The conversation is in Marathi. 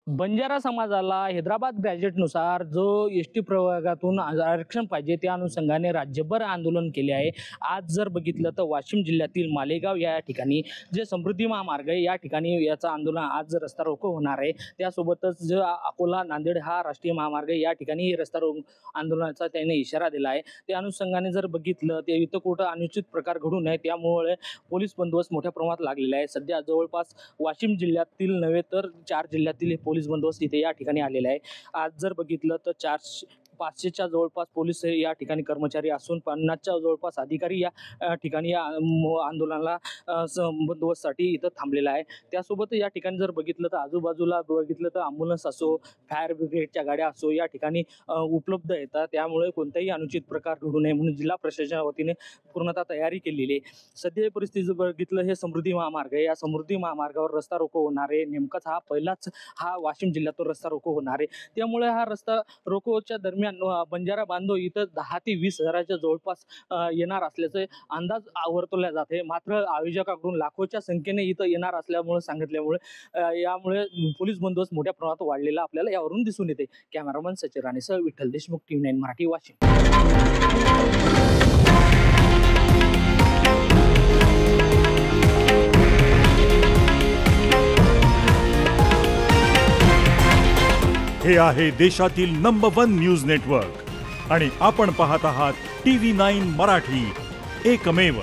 बंजारा समाजाला हैदराबाद गॅझेटनुसार जो एस-टी प्रवर्गातून आरक्षण पाहिजे त्या अनुषंगाने राज्यभर आंदोलन केले आहे। आज जर बघितलं तर वाशिम जिल्ह्यातील मालेगाव या ठिकाणी जे समृद्धी महामार्ग आहे या ठिकाणी याचं आंदोलन आज रस्ता रोको होणार आहे। त्यासोबतच जो अकोला नांदेड हा राष्ट्रीय महामार्ग या ठिकाणी रस्ता रोको आंदोलनाचा त्याने इशारा दिला आहे। त्या अनुषंगाने जर बघितलं ते इथं कुठं अनुचित प्रकार घडू नये त्यामुळे पोलीस बंदोबस्त मोठ्या प्रमाणात लागलेला आहे। सध्या जवळपास वाशिम जिल्ह्यातील नव्हे तर 4 जिल्ह्यातील पोलीस बंदोबस्त इथे या ठिकाणी आलेला आहे। आज जर बघितलं तर 500च्या जवळपास पोलीस या ठिकाणी कर्मचारी असून 50च्या जवळपास अधिकारी या ठिकाणी आंदोलनाला बंदोबस्तसाठी इथं थांबलेला आहे। त्यासोबत या ठिकाणी जर बघितलं तर आजूबाजूला बघितलं तर ॲम्ब्युलन्स असो फायर ब्रिगेडच्या गाड्या असो या ठिकाणी उपलब्ध येतात। त्यामुळे कोणताही अनुचित प्रकार घडू नये म्हणून जिल्हा प्रशासनाच्या वतीने पूर्णतः तयारी केलेली आहे। सध्या परिस्थिती जर बघितलं हे समृद्धी महामार्ग आहे। या समृद्धी महामार्गावर रस्ता रोको होणार आहे। नेमकाच हा पहिलाच वाशिम जिल्ह्यातून रस्ता रोको होणार आहे। त्यामुळे हा रस्ता रोकोच्या दरम्यान बंजारा बांधव इथं 10 ते 20 हजाराच्या जवळपास येणार असल्याचे अंदाज वर्तवला जाते। मात्र आयोजकाकडून लाखोच्या संख्येने इथं येणार असल्यामुळे सांगितल्यामुळे यामुळे पोलीस बंदोबस्त मोठ्या प्रमाणात वाढलेला आपल्याला यावरून दिसून येते। कॅमेरामन सचिन राणेसह विठ्ठल देशमुख, TV9 मराठी, वाशिम। हे आहे देशातील नंबर 1 न्यूज नेटवर्क आणि आपण पाहत आहात TV9 मराठी, एकमेव।